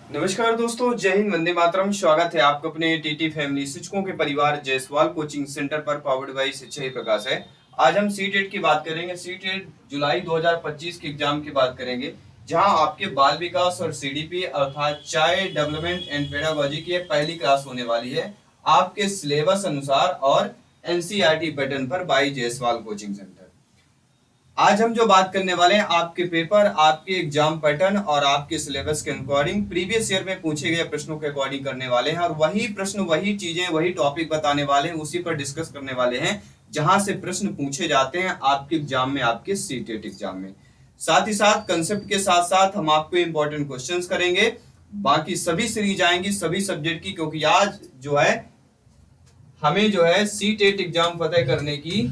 नमस्कार दोस्तों, जय हिंद, वंदे मातरम। स्वागत है आपका अपने टीटी फैमिली शिक्षकों के परिवार जायसवाल कोचिंग सेंटर पर, पावर्ड बाय शिक्षा ही प्रकाश है। आज हम सीटेट की बात करेंगे। सीटेट जुलाई 2025 के एग्जाम की बात करेंगे, जहां आपके बाल विकास और सीडीपी अर्थात चाइल्ड डेवलपमेंट एंड पेडागोजी की पहली क्लास होने वाली है आपके सिलेबस अनुसार और एनसीईआरटी पैटर्न पर बाय जायसवाल कोचिंग सेंटर। आज हम जो बात करने वाले हैं आपके पेपर, आपके एग्जाम पैटर्न और आपके सिलेबस के अकॉर्डिंग प्रीवियस ईयर में पूछे गए प्रश्नों के अकॉर्डिंग करने वाले हैं, और वही प्रश्न, वही चीजें, वही टॉपिक बताने वाले हैं, उसी पर डिस्कस करने वाले हैं जहां से प्रश्न पूछे जाते हैं आपके एग्जाम में, आपके सीटेट एग्जाम में। साथ ही साथ कंसेप्ट के साथ साथ हम आपको इंपॉर्टेंट क्वेश्चंस करेंगे। बाकी सभी सीरीज आएंगी सभी सब्जेक्ट की, क्योंकि आज जो है हमें जो है सीटेट एग्जाम फतेह करने की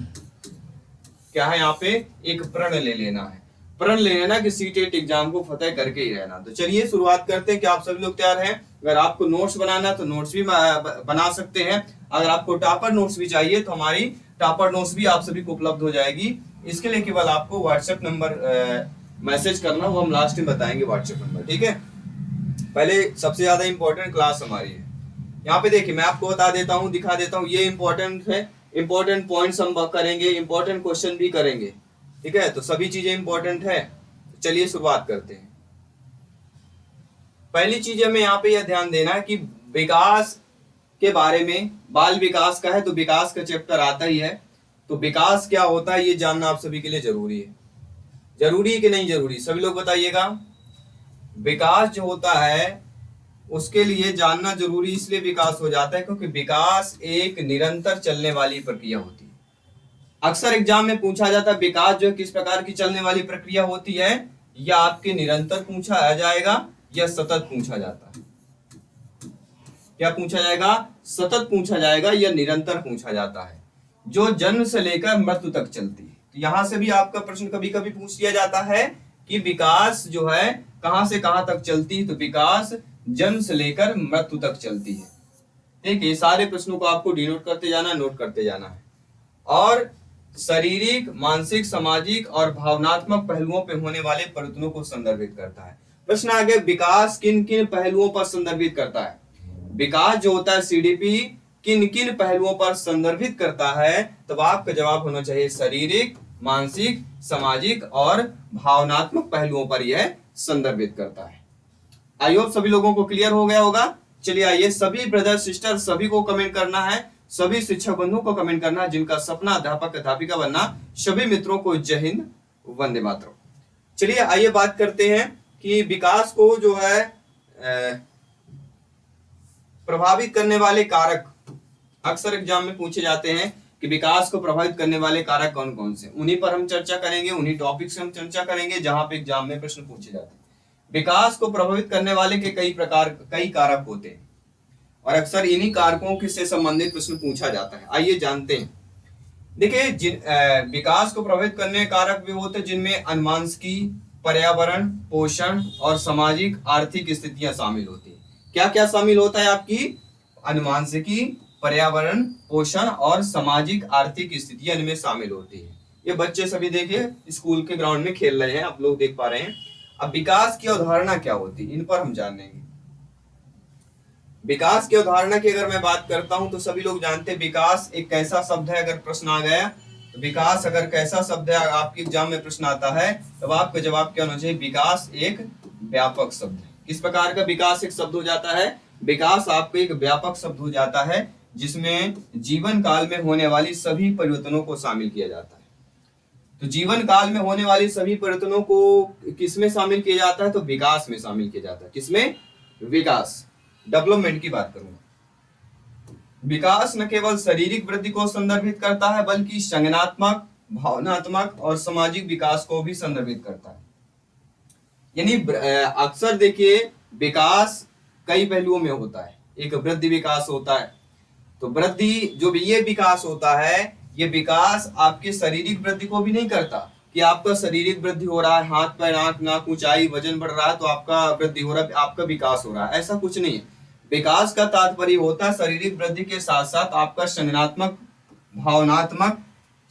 क्या है, यहाँ पे एक प्रण ले लेना है। प्रण ले लेना कि सीटेट एग्जाम को फतेह करके ही रहना। तो चलिए शुरुआत करते हैं। कि आप सभी लोग तैयार हैं? अगर आपको नोट्स बनाना तो नोट्स भी बना सकते हैं। अगर आपको टॉपर नोट्स भी चाहिए तो हमारी टॉपर नोट्स भी आप सभी को उपलब्ध हो जाएगी। इसके लिए केवल आपको व्हाट्सएप नंबर मैसेज करना, वो हम लास्ट में बताएंगे व्हाट्सएप नंबर, ठीक है। पहले सबसे ज्यादा इंपॉर्टेंट क्लास हमारी है। यहाँ पे देखिए, मैं आपको बता देता हूँ, दिखा देता हूँ, ये इंपॉर्टेंट है। इंपॉर्टेंट पॉइंट्स हम करेंगे, इंपॉर्टेंट क्वेश्चन भी करेंगे, ठीक है। तो सभी चीजें इंपॉर्टेंट है। चलिए शुरुआत करते हैं। पहली चीज हमें यहाँ पे यह ध्यान देना है कि विकास के बारे में, बाल विकास का है तो विकास का चैप्टर आता ही है। तो विकास क्या होता है ये जानना आप सभी के लिए जरूरी है। जरूरी है कि नहीं जरूरी, सभी लोग बताइएगा। विकास जो होता है उसके लिए जानना जरूरी इसलिए विकास हो जाता है क्योंकि विकास एक निरंतर चलने वाली प्रक्रिया होती है। अक्सर एग्जाम में पूछा जाता है विकास जो किस प्रकार की चलने वाली प्रक्रिया होती है, या आपके निरंतर पूछा आ जाएगा या सतत पूछा जाता है। क्या पूछा जाएगा? सतत पूछा जाएगा या निरंतर पूछा जाता है, जो जन्म से लेकर मृत्यु तक चलती है। तो यहां से भी आपका प्रश्न कभी कभी पूछ लिया जाता है कि विकास जो है कहां से कहां तक चलती है। तो विकास जन्म से लेकर मृत्यु तक चलती है, ठीक है। ये सारे प्रश्नों को आपको डिनोट करते जाना, नोट करते जाना है। और शारीरिक, मानसिक, सामाजिक और भावनात्मक पहलुओं पर होने वाले परिवर्तनों को संदर्भित करता है। प्रश्न आगे, विकास किन किन पहलुओं पर संदर्भित करता है? विकास जो होता है सीडीपी किन किन पहलुओं पर संदर्भित करता है? तब आपका जवाब होना चाहिए शारीरिक, मानसिक, सामाजिक और भावनात्मक पहलुओं पर यह संदर्भित करता है। आई होप सभी लोगों को क्लियर हो गया होगा। चलिए आइए, सभी ब्रदर सिस्टर सभी को कमेंट करना है, सभी शिक्षक बंधुओं को कमेंट करना है जिनका सपना अध्यापक अध्यापिका बनना। सभी मित्रों को जय हिंद, वंदे मातरम। चलिए आइए बात करते हैं कि विकास को जो है प्रभावित करने वाले कारक अक्सर एग्जाम में पूछे जाते हैं कि विकास को प्रभावित करने वाले कारक कौन कौन से, उन्हीं पर हम चर्चा करेंगे, उन्हीं टॉपिक से हम चर्चा करेंगे जहां पे एग्जाम में प्रश्न पूछे जाते हैं। विकास को प्रभावित करने वाले के कई कारक होते हैं और अक्सर इन्हीं कारकों से संबंधित प्रश्न पूछा जाता है। आइए जानते हैं। देखिए, विकास को प्रभावित करने कारक भी होते हैं जिनमें अनुवांशिकी, पर्यावरण, पोषण और सामाजिक आर्थिक स्थितियां शामिल होती है। क्या क्या शामिल होता है आपकी? अनुवांशिकी, पर्यावरण, पोषण और सामाजिक आर्थिक स्थितियां इनमें शामिल होती है। ये बच्चे सभी देखिए स्कूल के ग्राउंड में खेल रहे हैं, आप लोग देख पा रहे हैं। अब विकास की अवधारणा क्या होती है, इन पर हम जानेंगे। विकास की अवधारणा की अगर मैं बात करता हूं तो सभी लोग जानते हैं विकास एक कैसा शब्द है। अगर प्रश्न आ गया तो विकास अगर कैसा शब्द है, आपके एग्जाम में प्रश्न आता है तब आपका जवाब क्या होना चाहिए? विकास एक व्यापक शब्द है। किस प्रकार का विकास एक शब्द हो जाता है? विकास आपको एक व्यापक शब्द हो जाता है जिसमें जीवन काल में होने वाली सभी परिवर्तनों को शामिल किया जाता है। तो जीवन काल में होने वाली सभी परिवर्तनों को किसमें शामिल किया जाता है? तो विकास में शामिल किया जाता है। किसमें? विकास, डेवलपमेंट की बात करूंगा। विकास न केवल शारीरिक वृद्धि को संदर्भित करता है बल्कि संज्ञानात्मक, भावनात्मक और सामाजिक विकास को भी संदर्भित करता है। यानी अक्सर देखिए विकास कई पहलुओं में होता है। एक वृद्धि विकास होता है, तो वृद्धि जो भी ये विकास होता है, ये विकास आपके शारीरिक वृद्धि को भी नहीं करता कि आपका शारीरिक वृद्धि हो रहा है, हाथ पैर, आंख नाक, ऊंचाई, वजन बढ़ रहा है तो आपका वृद्धि हो रहा है, आपका विकास हो रहा है, ऐसा कुछ नहीं है। विकास का तात्पर्य होता है शारीरिक वृद्धि के साथ साथ आपका संज्ञानात्मक, भावनात्मक,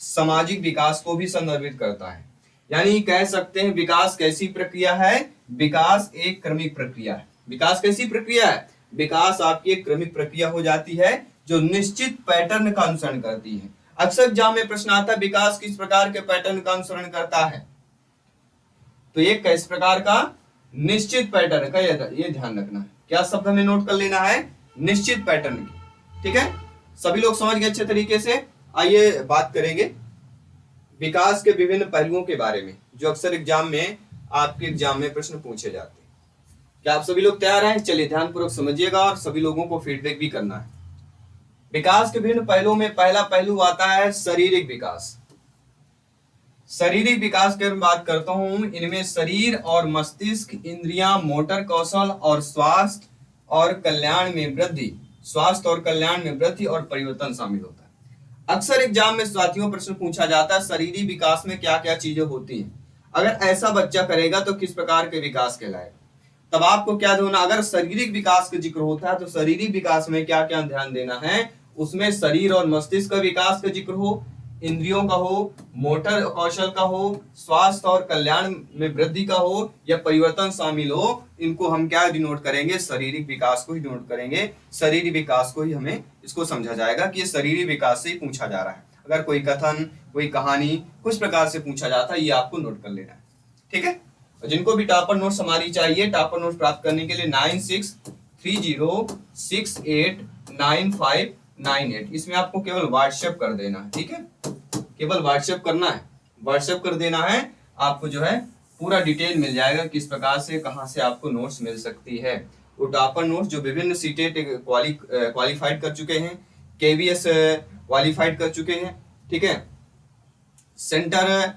सामाजिक विकास को भी संदर्भित करता है। यानी कह सकते हैं विकास कैसी प्रक्रिया है? विकास एक क्रमिक प्रक्रिया है। विकास कैसी प्रक्रिया है? विकास आपकी एक क्रमिक प्रक्रिया हो जाती है जो निश्चित पैटर्न का अनुसरण करती है। अक्सर एग्जाम में प्रश्न आता है विकास किस प्रकार के पैटर्न का अनुसरण करता है, तो ये किस प्रकार का? निश्चित पैटर्न का, ये ध्यान रखना है। क्या शब्द हमें नोट कर लेना है? निश्चित पैटर्न की। ठीक है, सभी लोग समझ गए अच्छे तरीके से। आइए बात करेंगे विकास के विभिन्न पहलुओं के बारे में जो अक्सर एग्जाम में, आपके एग्जाम में प्रश्न पूछे जाते हैं। क्या आप सभी लोग तैयार हैं? चलिए ध्यानपूर्वक समझिएगा और सभी लोगों को फीडबैक भी करना है। विकास के विभिन्न पहलुओं में पहला पहलू आता है शारीरिक विकास। शारीरिक विकास की बात करता हूं, इनमें शरीर और मस्तिष्क, इंद्रियां, मोटर कौशल और स्वास्थ्य और कल्याण में वृद्धि और परिवर्तन शामिल होता है। अक्सर एग्जाम में साथियों प्रश्न पूछा जाता है शारीरिक विकास में क्या क्या चीजें होती हैं, अगर ऐसा बच्चा करेगा तो किस प्रकार के विकास कहलाएगा। तब आपको क्या देना, अगर शारीरिक विकास का जिक्र होता है तो शारीरिक विकास में क्या क्या ध्यान देना है, उसमें शरीर और मस्तिष्क का विकास का जिक्र हो, इंद्रियों का हो, मोटर कौशल का हो, स्वास्थ्य और कल्याण में वृद्धि का हो या परिवर्तन शामिल हो, इनको हम क्या डिनोट करेंगे? शारीरिक विकास को ही डिनोट करेंगे। शारीरिक विकास को ही हमें इसको समझा जाएगा कि ये शारीरिक विकास से ही पूछा जा रहा है। अगर कोई कथन, कोई कहानी कुछ प्रकार से पूछा जाता है, ये आपको नोट कर लेना है। ठीक है, जिनको भी टॉपर नोट्स हमारी चाहिए, टॉपर नोट्स प्राप्त करने के लिए 9630689598, इसमें आपको केवल व्हाट्सएप कर देना है। ठीक है, केवल व्हाट्सएप करना है, व्हाट्सएप कर देना है, आपको जो है पूरा डिटेल मिल जाएगा किस प्रकार से, कहां से आपको नोट्स मिल सकती है। वो टॉपर नोट्स जो विभिन्न सीटेट क्वालिफाइड कर चुके हैं, केवीएस क्वालिफाइड कर चुके हैं। ठीक है, सेंटर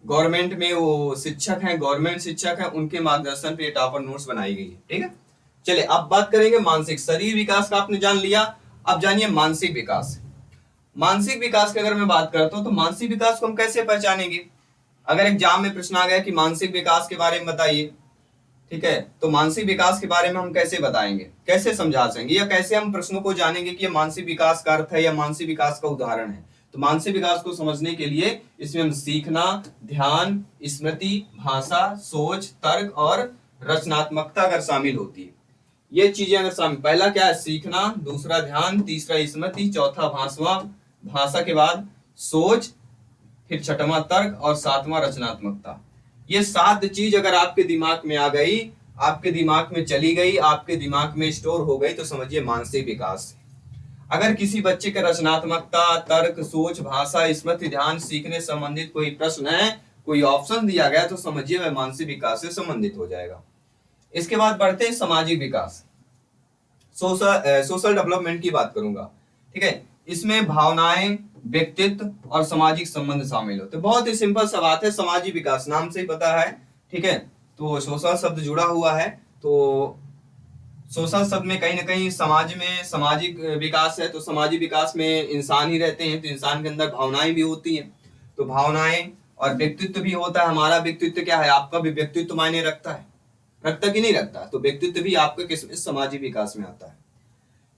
गवर्नमेंट में वो शिक्षक हैं, गवर्नमेंट शिक्षक हैं, उनके मार्गदर्शन पे टॉपर नोट्स बनाई गई है। ठीक है, चलिए अब बात करेंगे मानसिक। शरीर विकास का आपने जान लिया, अब जानिए मानसिक विकास। मानसिक विकास की अगर मैं बात करता हूं तो मानसिक विकास को हम कैसे पहचानेंगे? अगर एग्जाम में प्रश्न आ गया कि मानसिक विकास के बारे में बताइए, ठीक है, तो मानसिक विकास के बारे में हम कैसे बताएंगे, कैसे समझा सकेंगे, या कैसे हम प्रश्नों को जानेंगे कि ये मानसिक विकास का अर्थ है या मानसिक विकास का उदाहरण है? तो मानसिक विकास को समझने के लिए इसमें हम सीखना, ध्यान, स्मृति, भाषा, सोच, तर्क और रचनात्मकता अगर शामिल होती है, ये चीजें अगर शामिल, पहला क्या है? सीखना, दूसरा ध्यान, तीसरा स्मृति, चौथा भाषा के बाद सोच, फिर छठवां तर्क और सातवां रचनात्मकता। ये 7 चीज अगर आपके दिमाग में आ गई, आपके दिमाग में चली गई, आपके दिमाग में स्टोर हो गई, तो समझिए मानसिक विकास। अगर किसी बच्चे के रचनात्मकता, तर्क, सोच, भाषा, स्मृति, ध्यान, सीखने संबंधित कोई प्रश्न है, कोई ऑप्शन दिया गया, तो समझिए वह मानसिक विकास से संबंधित हो जाएगा। इसके बाद बढ़ते हैं सामाजिक विकास। सोशल डेवलपमेंट की बात करूंगा। ठीक है, इसमें भावनाएं, व्यक्तित्व और सामाजिक संबंध शामिल होते हैं। बहुत ही सिंपल सा बात है, सामाजिक विकास नाम से ही पता है। ठीक है, तो सोशल शब्द जुड़ा हुआ है, तो सोशल शब्द में कहीं ना कहीं समाज में सामाजिक विकास है, तो सामाजिक विकास में इंसान ही रहते हैं, तो इंसान के अंदर भावनाएं भी होती हैं, तो भावनाएं और व्यक्तित्व भी होता है। हमारा व्यक्तित्व क्या है? आपका भी व्यक्तित्व मायने रखता है, रखता कि नहीं रखता? तो व्यक्तित्व भी आपके किस सामाजिक विकास में आता है।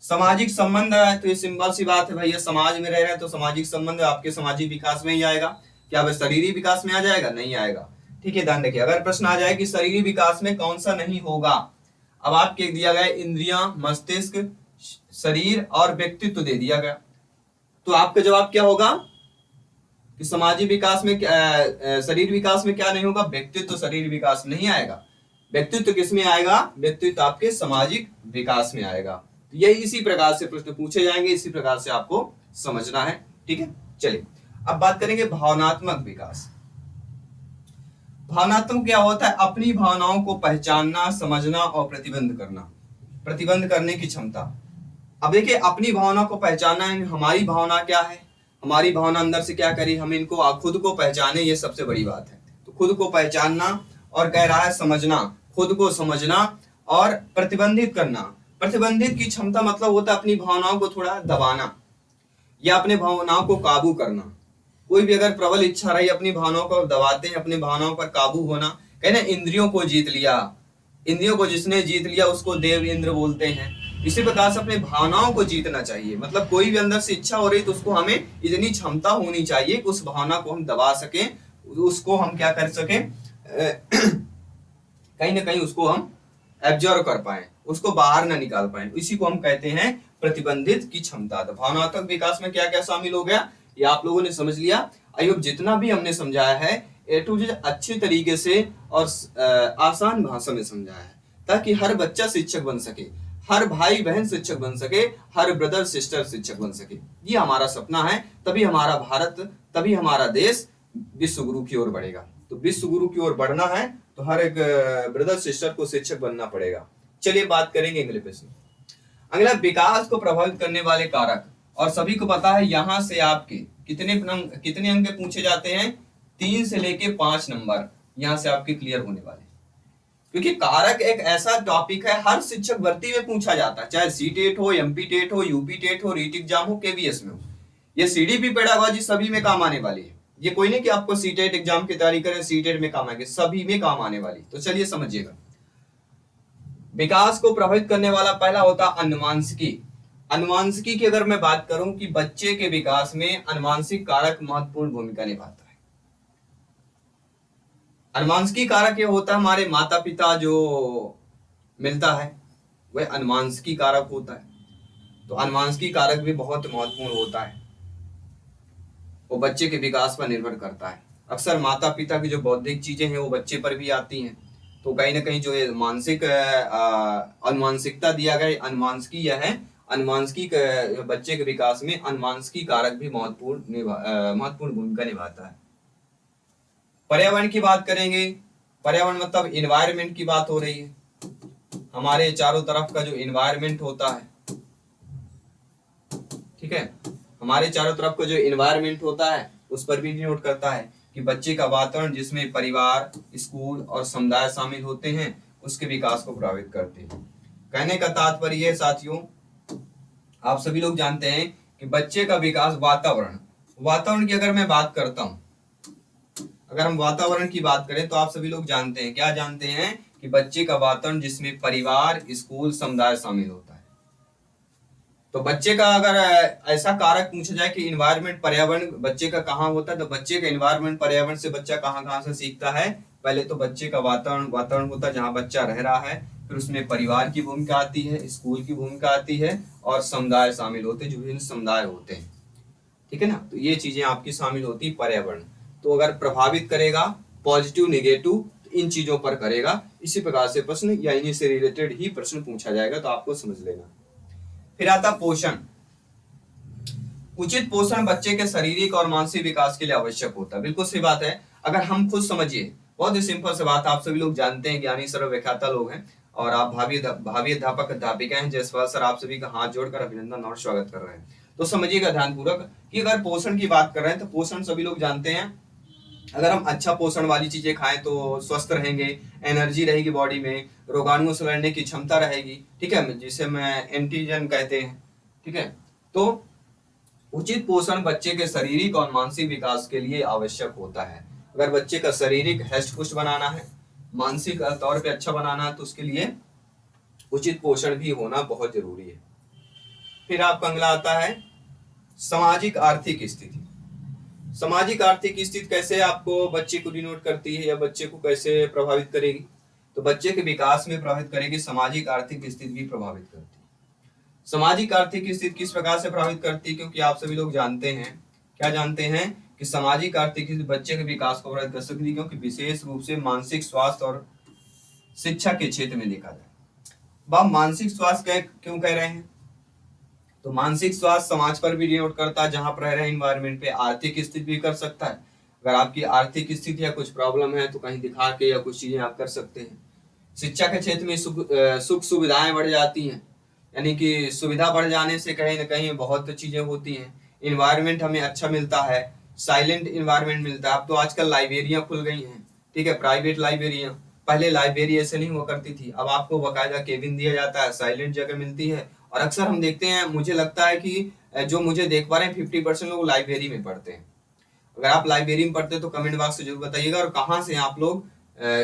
सामाजिक संबंध है, तो ये सिंपल सी बात है भैया, समाज में रह रहे हैं तो सामाजिक संबंध आपके सामाजिक विकास में ही आएगा। क्या वह शरीरी विकास में आ जाएगा? नहीं आएगा। ठीक है, ध्यान रखिए। अगर प्रश्न आ जाए कि शरीरी विकास में कौन सा नहीं होगा, अब आपके दिया गया इंद्रियां, मस्तिष्क, शरीर और व्यक्तित्व दे दिया गया, तो आपका जवाब क्या होगा कि सामाजिक विकास में शरीर विकास में क्या नहीं होगा? व्यक्तित्व शरीर विकास नहीं आएगा। व्यक्तित्व किस में आएगा? व्यक्तित्व आपके सामाजिक विकास में आएगा। यही इसी प्रकार से प्रश्न पूछे जाएंगे, इसी प्रकार से आपको समझना है। ठीक है, चलिए अब बात करेंगे भावनात्मक विकास। भावनात्मक क्या होता है? अपनी भावनाओं को पहचानना, समझना और प्रतिबंध करने की क्षमता। अब देखिए, अपनी भावना को पहचानना है, हमारी भावना क्या है, हमारी भावना अंदर से क्या करी, हम इनको खुद को पहचाने, ये सबसे बड़ी बात है। तो खुद को पहचानना, और कह रहा है समझना, खुद को समझना और प्रतिबंधित करना। प्रतिबंधित की क्षमता मतलब होता है अपनी भावनाओं को थोड़ा दबाना या अपने भावनाओं को काबू करना। कोई भी अगर प्रबल इच्छा रही, अपनी भावनाओं को दबाते हैं, अपनी भावनाओं पर काबू होना। कहना इंद्रियों को जीत लिया, इंद्रियों को जिसने जीत लिया उसको देव इंद्र बोलते हैं। इसी प्रकार से अपनी भावनाओं को जीतना चाहिए। मतलब कोई भी अंदर से इच्छा हो रही तो उसको हमें इतनी क्षमता होनी चाहिए कि उस भावना को हम दबा सकें, उसको हम क्या कर सकें, कहीं ना कहीं उसको हम एब्जॉर्व कर पाए, उसको बाहर ना निकाल पाए, इसी को हम कहते हैं प्रतिबंधित की क्षमता। तो भावनात्मक विकास में क्या क्या शामिल हो गया ये आप लोगों ने समझ लिया। आई होप जितना भी हमने समझाया है ए टू जेड अच्छे तरीके से और आसान भाषा में समझाया है, ताकि हर बच्चा शिक्षक बन सके, हर भाई बहन शिक्षक बन सके, हर ब्रदर सिस्टर शिक्षक बन सके। ये हमारा सपना है, तभी हमारा भारत, तभी हमारा देश विश्व गुरु की ओर बढ़ेगा। तो विश्व गुरु की ओर बढ़ना है तो हर एक ब्रदर सिस्टर को शिक्षक बनना पड़ेगा। चलिए बात करेंगे अगले प्रश्न। अगला, विकास को प्रभावित करने वाले कारक, और सभी को पता है यहां से आपके कितने अंक पूछे जाते हैं, 3 से लेके 5 नंबर यहां से आपके क्लियर होने वाले, क्योंकि कारक एक ऐसा टॉपिक है हर शिक्षक भर्ती में पूछा जाता है, चाहे सी टेट हो, एमपी टेट हो, यूपी टेट हो, रीट एग्जाम हो, केवीएस में हो, ये सीडीपी पेडागोजी सभी में काम आने वाली है। ये कोई नहीं कि आपको सी टेट एग्जाम की तैयारी करें सी टेट में काम आएंगे, सभी में काम आने वाली। तो चलिए समझिएगा, विकास को प्रभावित करने वाला पहला होता अनुवांशिकी। अनुवांशिकी की अगर मैं बात करूं कि बच्चे के विकास में अनुवांशिक कारक महत्वपूर्ण भूमिका निभाता है। अनुवांशिकी कारक ये होता है हमारे माता पिता जो मिलता है वह अनुवांशिकी कारक होता है। तो अनुवांशिकी कारक भी बहुत महत्वपूर्ण होता है, वो बच्चे के विकास पर निर्भर करता है। अक्सर माता पिता की जो बौद्धिक चीजें हैं वो बच्चे पर भी आती हैं, तो कहीं ना कहीं जो ये मानसिक अनुवांशिकता दिया गया अनुवांशिकी यह है, अनुवांशिकी बच्चे के विकास में अनुवांशिकी कारक भी महत्वपूर्ण भूमिका निभाता है। पर्यावरण की बात करेंगे, पर्यावरण मतलब इन्वायरमेंट की बात हो रही है, हमारे चारों तरफ का जो इन्वायरमेंट होता है, ठीक है, हमारे चारों तरफ का जो इन्वायरमेंट होता है उस पर भी नोट करता है कि बच्चे का वातावरण जिसमें परिवार, स्कूल और समुदाय शामिल होते हैं उसके विकास को प्रभावित करते हैं। कहने का तात्पर्य यह साथियों, आप सभी लोग जानते हैं कि बच्चे का विकास वातावरण की अगर मैं बात करता हूं, अगर हम वातावरण की बात करें तो आप सभी लोग जानते हैं, क्या जानते हैं कि बच्चे का वातावरण जिसमें परिवार, स्कूल, समुदाय शामिल होता है। तो बच्चे का अगर ऐसा कारक पूछा जाए कि इन्वायरमेंट पर्यावरण बच्चे का कहाँ होता है, तो बच्चे का इन्वायरमेंट पर्यावरण से बच्चा कहाँ से सीखता है। पहले तो बच्चे का वातावरण होता है जहाँ बच्चा रह रहा है, फिर उसमें परिवार की भूमिका आती है, स्कूल की भूमिका आती है और समुदाय शामिल होते हैं, जो विभिन्न समुदाय होते हैं, ठीक है ना। तो ये चीजें आपकी शामिल होती पर्यावरण। तो अगर प्रभावित करेगा पॉजिटिव नेगेटिव तो इन चीजों पर करेगा। इसी प्रकार से प्रश्न या इन्हीं से रिलेटेड ही प्रश्न पूछा जाएगा, तो आपको समझ लेना। फिर आता पोषण। उचित पोषण बच्चे के शारीरिक और मानसिक विकास के लिए आवश्यक होता है। बिल्कुल सही बात है। अगर हम खुद समझिए, बहुत ही सिंपल सी बात, आप सभी लोग जानते हैं, ज्ञानी सर्वव्याख्याता लोग हैं और आप भावी अध्यापक अध्यापिका हैं। जयसवाल सर आप सभी का हाथ जोड़कर अभिनंदन और स्वागत कर रहे हैं। तो समझिएगा ध्यानपूर्वक कि अगर पोषण की बात कर रहे हैं तो पोषण सभी लोग जानते हैं, अगर हम अच्छा पोषण वाली चीजें खाएं तो स्वस्थ रहेंगे, एनर्जी रहेगी बॉडी में, रोगाणुओं से लड़ने की क्षमता रहेगी, ठीक है, जिसे मैं एंटीजन कहते हैं, ठीक है। तो उचित पोषण बच्चे के शारीरिक और मानसिक विकास के लिए आवश्यक होता है। अगर बच्चे का शारीरिक हष्ट पुष्ट बनाना है, मानसिक तौर पे अच्छा बनाना है, तो उसके लिए उचित पोषण भी होना बहुत जरूरी है। फिर आपका अगला आता है सामाजिक आर्थिक स्थिति। सामाजिक आर्थिक स्थिति कैसे आपको बच्चे को डिनोट करती है या बच्चे को कैसे प्रभावित करेगी, तो बच्चे के विकास में प्रभावित करेगी, सामाजिक आर्थिक स्थिति भी प्रभावित करती है। सामाजिक आर्थिक स्थिति किस प्रकार से प्रभावित करती है, क्योंकि आप सभी लोग जानते हैं, क्या जानते हैं कि सामाजिक आर्थिक स्थिति बच्चे के विकास को प्रभावित कर सकती है, क्योंकि विशेष रूप से मानसिक स्वास्थ्य और शिक्षा के क्षेत्र में देखा जाए। मानसिक स्वास्थ्य क्यों कह रहे हैं, तो मानसिक स्वास्थ्य समाज पर भी डिनोट करता है, जहां पर रह रहे एनवायरमेंट पे। आर्थिक स्थिति भी कर सकता है, अगर आपकी आर्थिक स्थिति या कुछ प्रॉब्लम है तो कहीं दिखा के या कुछ चीजें आप कर सकते हैं। शिक्षा के क्षेत्र में सुख सुविधाएं बढ़ जाती हैं, यानी कि सुविधा बढ़ जाने से कहीं ना कहीं बहुत चीजें होती हैं। इन्वायरमेंट हमें अच्छा मिलता है, साइलेंट इन्वायरमेंट मिलता है। अब तो आजकल लाइब्रेरियां खुल गई हैं, ठीक है, प्राइवेट लाइब्रेरियां। पहले लाइब्रेरी ऐसे नहीं हुआ करती थी, अब आपको बाकायदा केबिन दिया जाता है, साइलेंट जगह मिलती है। और अक्सर हम देखते हैं, मुझे लगता है कि जो मुझे देख पा रहे हैं 50% लोग लाइब्रेरी में पढ़ते हैं। अगर आप लाइब्रेरी में पढ़ते हैं तो कमेंट बॉक्स से जरूर बताइएगा, और कहाँ से आप लोग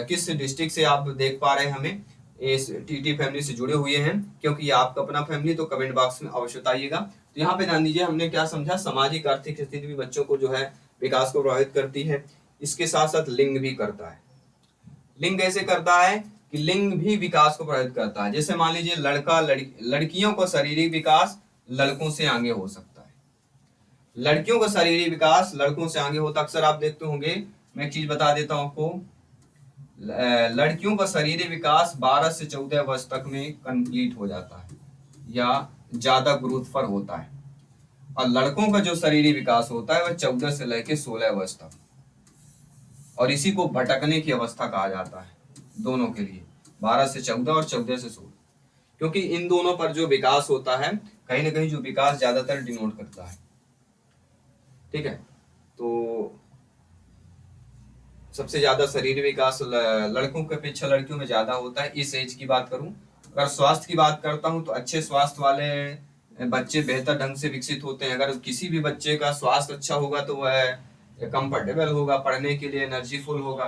किस डिस्ट्रिक्ट से आप देख पा रहे हैं हमें, इस टीटी फैमिली से जुड़े हुए हैं, क्योंकि ये आपका अपना फैमिली, तो कमेंट बॉक्स में अवश्य बताइएगा। तो यहाँ पे ध्यान दीजिए, हमने क्या समझा, सामाजिक आर्थिक स्थिति भी बच्चों को जो है विकास को प्रभावित करती है। इसके साथ साथ लिंग भी करता है। लिंग कैसे करता है कि लिंग भी विकास को प्रभावित करता है। जैसे मान लीजिए लड़कियों का शारीरिक विकास लड़कों से आगे हो सकता है, लड़कियों का शारीरिक विकास लड़कों से आगे होता। अक्सर आप देखते होंगे, मैं एक चीज बता देता हूं आपको, लड़कियों का शारीरिक विकास 12 से 14 वर्ष तक में कंप्लीट हो जाता है या ज्यादा ग्रोथ पर होता है, और लड़कों का जो शारीरिक विकास होता है वह 14 से लेकर 16 वर्ष तक, और इसी को भटकने की अवस्था कहा जाता है दोनों के लिए, 12 से 14 और 14 से 16, क्योंकि इन दोनों पर जो विकास होता है कहीं ना कहीं जो विकास ज्यादातर डिनोट करता है। ठीक है, तो सबसे ज्यादा शरीर विकास लड़कों के अपेक्षा लड़कियों में ज्यादा होता है। इस एज की बात करूं, अगर स्वास्थ्य की बात करता हूं तो अच्छे स्वास्थ्य वाले बच्चे बेहतर ढंग से विकसित होते हैं। अगर किसी भी बच्चे का स्वास्थ्य अच्छा होगा तो वह कंफर्टेबल होगा, पढ़ने के लिए एनर्जीफुल होगा।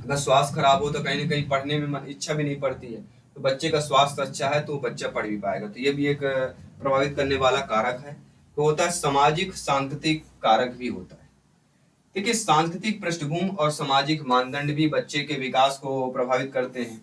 अगर स्वास्थ्य खराब हो तो कहीं ना कहीं पढ़ने में इच्छा भी नहीं पड़ती है। तो बच्चे का स्वास्थ्य अच्छा है तो बच्चा पढ़ भी पाएगा, तो ये भी एक प्रभावित करने वाला कारक है। तो होता है सामाजिक सांस्कृतिक कारक भी होता है। देखिए, सांस्कृतिक पृष्ठभूमि और सामाजिक मानदंड भी बच्चे के विकास को प्रभावित करते हैं।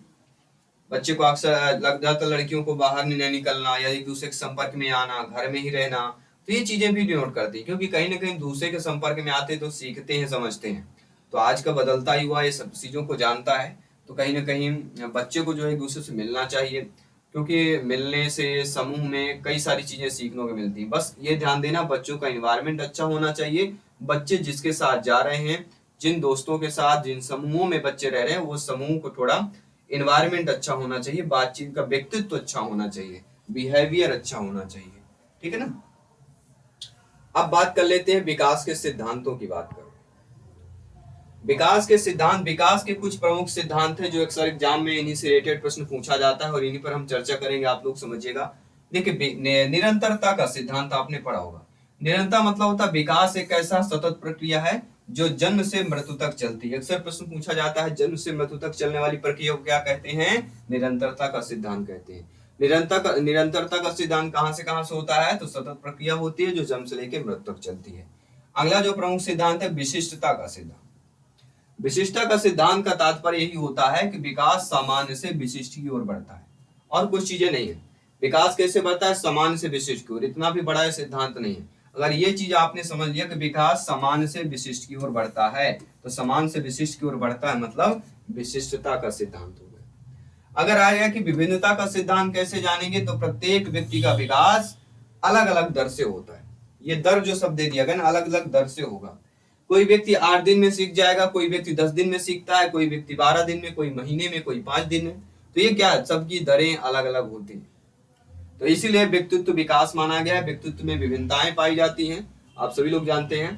बच्चे को अक्सर लग जाता लड़कियों को बाहर नहीं निकलना या एक दूसरे के संपर्क में आना, घर में ही रहना, तो ये चीजें भी डिनोट करती है, क्योंकि कहीं ना कहीं दूसरे के संपर्क में आते तो सीखते हैं, समझते हैं। तो आज का बदलता युवा ये सब चीजों को जानता है, तो कहीं ना कहीं बच्चे को जो है एक दूसरे से मिलना चाहिए, क्योंकि मिलने से समूह में कई सारी चीजें सीखने को मिलती हैं। बस ये ध्यान देना, बच्चों का इन्वायरमेंट अच्छा होना चाहिए। बच्चे जिसके साथ जा रहे हैं, जिन दोस्तों के साथ, जिन समूहों में बच्चे रह रहे हैं, वो समूह को थोड़ा इन्वायरमेंट अच्छा होना चाहिए, बातचीत का व्यक्तित्व अच्छा होना चाहिए, बिहेवियर अच्छा होना चाहिए। ठीक है ना। अब बात कर लेते हैं विकास के सिद्धांतों की बात करें। विकास के सिद्धांत, विकास के कुछ प्रमुख सिद्धांत हैं जो अक्सर एग्जाम में इन्हीं से रिलेटेड प्रश्न पूछा जाता है और इन्हीं पर हम चर्चा करेंगे, आप लोग समझिएगा। देखिए, निरंतरता का सिद्धांत आपने पढ़ा होगा। निरंतर मतलब होता है विकास एक ऐसा सतत प्रक्रिया है जो जन्म से मृत्यु तक चलती है। अक्सर प्रश्न पूछा जाता है, जन्म से मृत्यु तक चलने वाली प्रक्रिया को क्या कहते हैं? निरंतरता का सिद्धांत कहते हैं। निरंतरता का सिद्धांत कहां से होता है? तो सतत प्रक्रिया होती है जो जन्म से लेकर मृत्यु तक चलती है। अगला जो प्रमुख सिद्धांत है, विशिष्टता का सिद्धांत। विशिष्टता का सिद्धांत का तात्पर्य यही होता है कि विकास सामान्य से विशिष्ट की ओर बढ़ता है, और कुछ चीजें नहीं है। विकास कैसे बढ़ता है? सामान्य से विशिष्ट की ओर। इतना भी बड़ा सिद्धांत नहीं है। अगर ये चीज आपने समझ लिया कि विकास सामान्य से विशिष्ट की ओर बढ़ता है, तो सामान्य से विशिष्ट की ओर बढ़ता है मतलब विशिष्टता का सिद्धांत हो गया। अगर आएगा कि विभिन्नता का सिद्धांत कैसे जानेंगे, तो प्रत्येक व्यक्ति का विकास अलग अलग दर से होता है। ये दर जो शब्द दे दिया गया ना, अलग अलग दर से होगा। कोई व्यक्ति 8 दिन में सीख जाएगा, कोई व्यक्ति 10 दिन में सीखता है, कोई व्यक्ति 12 दिन में, कोई महीने में, कोई 5 दिन में। तो ये क्या है, सबकी दरें अलग अलग होती हैं। तो इसीलिए व्यक्तित्व विकास माना गया है। व्यक्तित्व में विभिन्नताएं पाई जाती हैं, आप सभी लोग जानते हैं।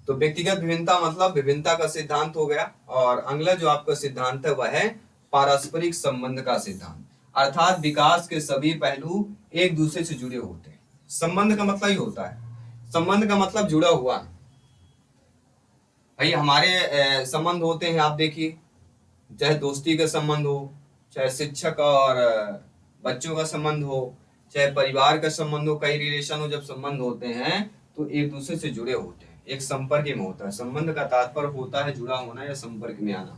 तो व्यक्तिगत विभिन्नता मतलब विभिन्नता का सिद्धांत हो गया। और अगला जो आपका सिद्धांत है वह है पारस्परिक संबंध का सिद्धांत, अर्थात विकास के सभी पहलू एक दूसरे से जुड़े होते हैं। संबंध का मतलब ही होता है, संबंध का मतलब जुड़ा हुआ। भाई हमारे संबंध होते हैं, आप देखिए, चाहे दोस्ती का संबंध हो, चाहे शिक्षक और बच्चों का संबंध हो, चाहे परिवार का संबंध हो, कई रिलेशन हो, जब संबंध होते हैं तो एक दूसरे से जुड़े होते हैं, एक संपर्क में होता है। संबंध का तात्पर्य होता है जुड़ा होना या संपर्क में आना।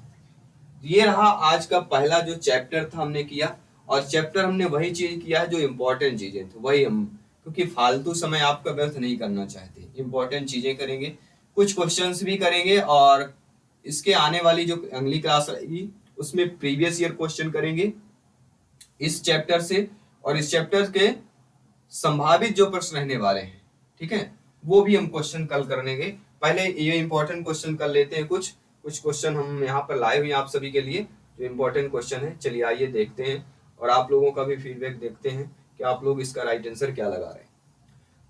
ये रहा आज का पहला जो चैप्टर था हमने किया, और चैप्टर हमने वही चीज किया है जो इम्पोर्टेंट चीजें थी वही हम, क्योंकि फालतू समय आपका व्यर्थ नहीं करना चाहते, इम्पोर्टेंट चीजें करेंगे, कुछ क्वेश्चंस भी करेंगे, और इसके आने वाली जो अगली क्लास रहेगी उसमें प्रीवियस ईयर क्वेश्चन करेंगे इस चैप्टर से, और इस चैप्टर के संभावित जो प्रश्न रहने वाले हैं, ठीक है, वो भी हम क्वेश्चन कल करेंगे। पहले ये इंपॉर्टेंट क्वेश्चन कर लेते हैं। कुछ क्वेश्चन हम यहाँ पर लाए हुए हैं आप सभी के लिए जो इंपॉर्टेंट क्वेश्चन है। चलिए आइए देखते हैं, और आप लोगों का भी फीडबैक देखते हैं कि आप लोग इसका राइट आंसर क्या लगा रहे हैं।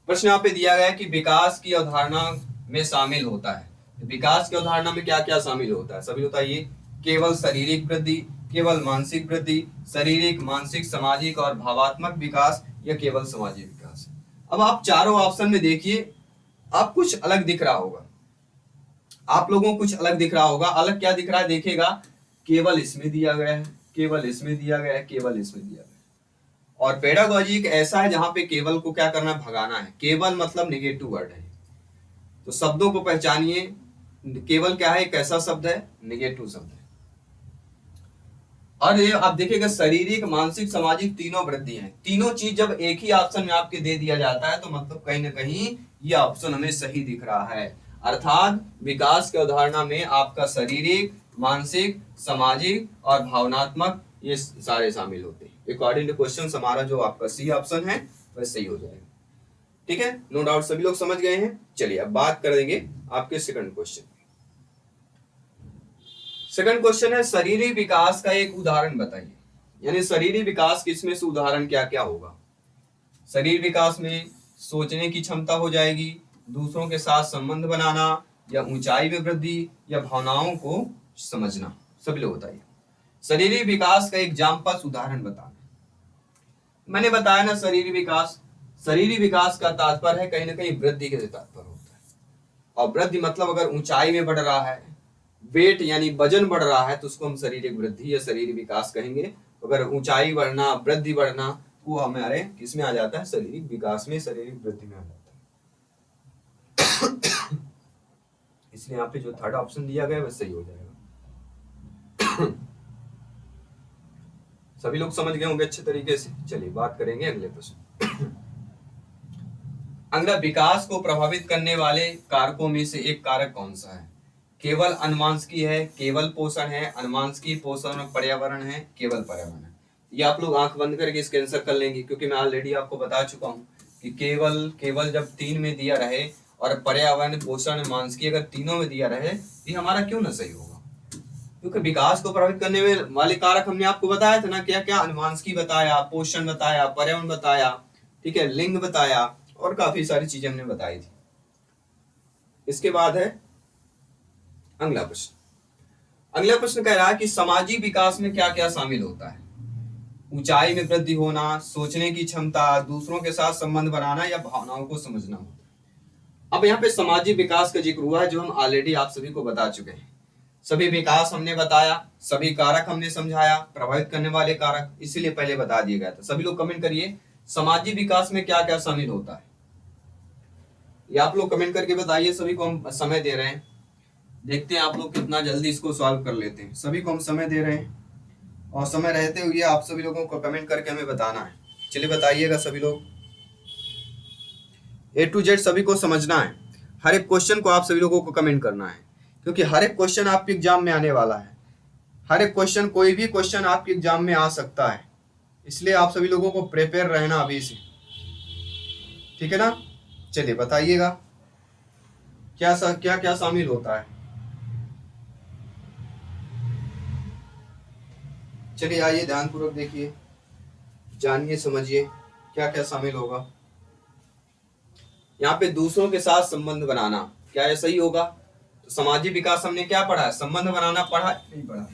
प्रश्न यहाँ पे दिया गया है कि विकास की अवधारणा में शामिल होता है। विकास की अवधारणा में क्या क्या शामिल होता है, सभी बताइए। केवल शारीरिक वृद्धि, केवल मानसिक वृद्धि, शारीरिक, मानसिक, सामाजिक और भावात्मक विकास, या केवल सामाजिक विकास। अब आप चारों ऑप्शन में देखिए, आप कुछ अलग दिख रहा होगा, आप लोगों को कुछ अलग दिख रहा होगा। अलग क्या दिख रहा है देखिएगा, केवल इसमें दिया गया है, केवल इसमें दिया गया है, केवल इसमें दिया गया है। और पेडागोजी एक ऐसा है जहां पे केवल को क्या करना है, भगाना है। केवल मतलब निगेटिव वर्ड है, तो शब्दों को पहचानिए। केवल क्या है, एक ऐसा शब्द है, निगेटिव शब्द है। और ये आप देखिएगा शारीरिक, मानसिक, सामाजिक तीनों वृद्धि हैं। तीनों चीज जब एक ही ऑप्शन में आपके दे दिया जाता है तो मतलब कहीं ना कहीं ये ऑप्शन हमें सही दिख रहा है। अर्थात विकास की अवधारणा में आपका शारीरिक, मानसिक, सामाजिक और भावनात्मक ये सारे शामिल होते हैं। अकॉर्डिंग टू क्वेश्चन हमारा जो आपका सी ऑप्शन है वह सही हो जाएगा। ठीक है, नो डाउट सभी लोग समझ गए हैं। चलिए अब बात करेंगे आपके सेकंड क्वेश्चन। सेकंड क्वेश्चन है शारीरिक विकास का एक उदाहरण बताइए। यानी शारीरिक विकास किसमें से उदाहरण क्या क्या होगा। शरीर विकास में सोचने की क्षमता हो जाएगी, दूसरों के साथ संबंध बनाना, या ऊंचाई में वृद्धि, या भावनाओं को समझना। सभी लोग बताइए शारीरिक विकास का एग्जाम्पल उदाहरण बताना। मैंने बताया ना शारीरिक विकास का तात्पर्य है कहीं ना कहीं वृद्धि के तात्पर्य होता है। और वृद्धि मतलब अगर ऊंचाई में बढ़ रहा है, वेट यानी वजन बढ़ रहा है, तो उसको हम शारीरिक वृद्धि या शारीरिक विकास कहेंगे। अगर ऊंचाई बढ़ना, वृद्धि बढ़ना, वो हमारे किसमें आ जाता है, शारीरिक विकास में, शारीरिक वृद्धि में आ जाता है। इसलिए यहाँ पे जो थर्ड ऑप्शन दिया गया है वह सही हो जाएगा। सभी लोग समझ गए होंगे अच्छे तरीके से। चलिए बात करेंगे अगले प्रश्न। अगला, विकास को प्रभावित करने वाले कारकों में से एक कारक कौन सा है। केवल अनुवांशिकी है, केवल पोषण है, अनुवांशिकी, पोषण और पर्यावरण है, केवल पर्यावरण है। ये आप लोग आंख बंद करके इसके आंसर कर लेंगे, क्योंकि मैं ऑलरेडी आपको बता चुका हूँ कि केवल जब 3 में दिया रहे और पर्यावरण, पोषण, मानसिकी अगर तीनों में दिया रहे, ये हमारा क्यों ना सही होगा। क्योंकि विकास को प्रभावित करने वाले कारक हमने आपको बताया था ना, क्या क्या, अनुवांशिकी बताया, पोषण बताया, पर्यावरण बताया, ठीक है, लिंग बताया, और काफी सारी चीजें हमने बताई थी। इसके बाद है अगला प्रश्न। अगला प्रश्न कह रहा है कि सामाजिक विकास में क्या क्या शामिल होता है। ऊंचाई में वृद्धि होना, सोचने की क्षमता, दूसरों के साथ संबंध बनाना, या भावनाओं को समझना होता है। अब यहाँ पे सामाजिक विकास का जिक्र हुआ है, जो हम ऑलरेडी आप सभी को बता चुके हैं। सभी विकास हमने बताया, सभी कारक हमने समझाया, प्रभावित करने वाले कारक इसीलिए पहले बता दिया गया था। सभी लोग कमेंट करिए सामाजिक विकास में क्या क्या शामिल होता है। ये आप लोग कमेंट करके बताइए। सभी को हम समय दे रहे हैं, देखते हैं आप लोग कितना जल्दी इसको सॉल्व कर लेते हैं। सभी को हम समय दे रहे हैं, और समय रहते हुए आप सभी लोगों को कमेंट करके हमें बताना है। चलिए बताइएगा सभी लोग, A to Z सभी को समझना है। हर एक क्वेश्चन को आप सभी लोगों को कमेंट करना है, क्योंकि हर एक क्वेश्चन आपके एग्जाम में आने वाला है। हर एक क्वेश्चन, कोई भी क्वेश्चन आपके एग्जाम में आ सकता है, इसलिए आप सभी लोगों को प्रिपेयर रहना अभी से, ठीक है ना। चलिए बताइएगा क्या क्या शामिल होता है। चलिए आइए ध्यानपूर्वक देखिए, जानिए, समझिए क्या क्या शामिल होगा। यहाँ पे दूसरों के साथ संबंध बनाना, क्या ये सही होगा। तो सामाजिक विकास हमने क्या पढ़ा है, संबंध बनाना पढ़ा नहीं पढ़ा।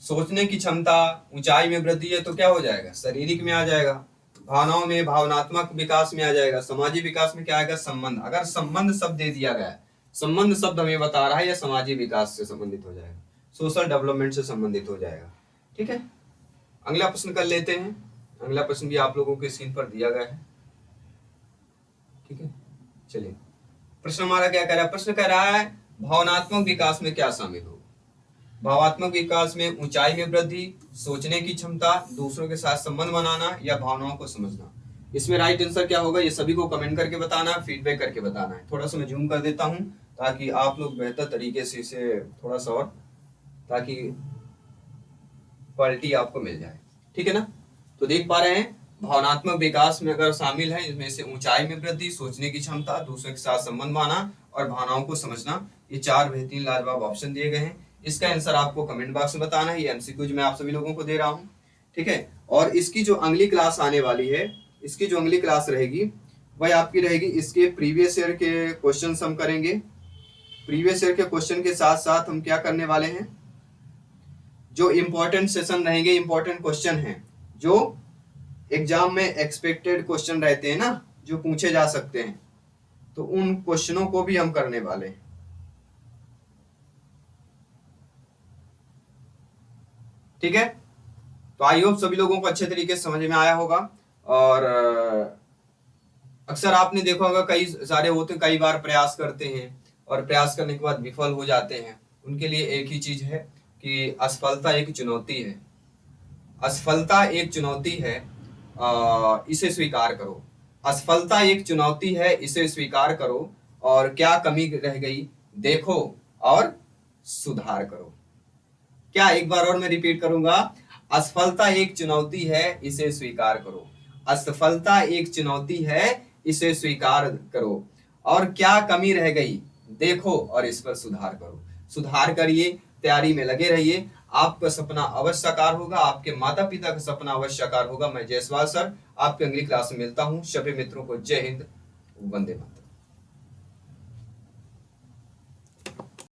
सोचने की क्षमता, ऊंचाई में वृद्धि है तो क्या हो जाएगा, शारीरिक में आ जाएगा। भावनाओं में, भावनात्मक विकास में आ जाएगा। सामाजिक विकास में क्या आएगा, संबंध। अगर संबंध शब्द दे दिया गया है, संबंध शब्द हमें बता रहा है, यह सामाजिक विकास से संबंधित हो जाएगा, सोशल डेवलपमेंट से संबंधित हो जाएगा। ठीक है, अगला प्रश्न कर लेते हैं। अगला प्रश्न भी आप लोगों के स्क्रीन पर दिया गया है, ठीक है। चलिए प्रश्न हमारा क्या कह रहा है। प्रश्न कह रहा है भावनात्मक विकास में क्या शामिल होगा। भावात्मक विकास में ऊंचाई में वृद्धि, सोचने की क्षमता, दूसरों के साथ संबंध बनाना, या भावनाओं को समझना। इसमें राइट आंसर क्या होगा, ये सभी को कमेंट करके बताना है, फीडबैक करके बताना है। थोड़ा सा मैं जूम कर देता हूं ताकि आप लोग बेहतर तरीके से इसे थोड़ा सा, और ताकि क्वालिटी आपको मिल जाए, ठीक है ना। तो देख पा रहे हैं भावनात्मक विकास में अगर शामिल है, इसमें से ऊंचाई में वृद्धि, सोचने की क्षमता, दूसरों के साथ संबंध बनाना और भावनाओं को समझना, ये 4 बेहतरीन लाजवाब ऑप्शन दिए गए हैं। इसका आंसर आपको कमेंट बॉक्स में बताना है। ये एमसीक्यूज मैं आप सभी लोगों को दे रहा हूँ, ठीक है। और इसकी जो अगली क्लास आने वाली है, इसकी जो अगली क्लास रहेगी वह आपकी रहेगी, इसके प्रीवियस ईयर के क्वेश्चन हम करेंगे। प्रीवियस ईयर के क्वेश्चन के साथ साथ हम क्या करने वाले हैं, जो इंपॉर्टेंट सेशन रहेंगे, इंपॉर्टेंट क्वेश्चन हैं जो एग्जाम में एक्सपेक्टेड क्वेश्चन रहते हैं ना, जो पूछे जा सकते हैं, तो उन क्वेश्चनों को भी हम करने वाले हैं, ठीक है। तो आई होप सभी लोगों को अच्छे तरीके से समझ में आया होगा। और अक्सर आपने देखा होगा कई सारे होते, कई बार प्रयास करते हैं और प्रयास करने के बाद विफल हो जाते हैं। उनके लिए एक ही चीज है, कि असफलता एक चुनौती है, असफलता एक चुनौती है, इसे स्वीकार करो। असफलता एक चुनौती है, इसे स्वीकार करो, और क्या कमी रह गई देखो और सुधार करो। क्या, एक बार और मैं रिपीट करूंगा, असफलता एक चुनौती है, इसे स्वीकार करो। असफलता एक चुनौती है, इसे स्वीकार करो, और क्या कमी रह गई देखो और इस पर सुधार करो। सुधार करिए, तैयारी में लगे रहिए, आपका सपना अवश्य साकार होगा, आपके माता पिता का सपना अवश्य साकार होगा। मैं जयसवाल सर आपके अगली क्लास में मिलता हूं। सभी मित्रों को जय हिंद, वंदे मातरम।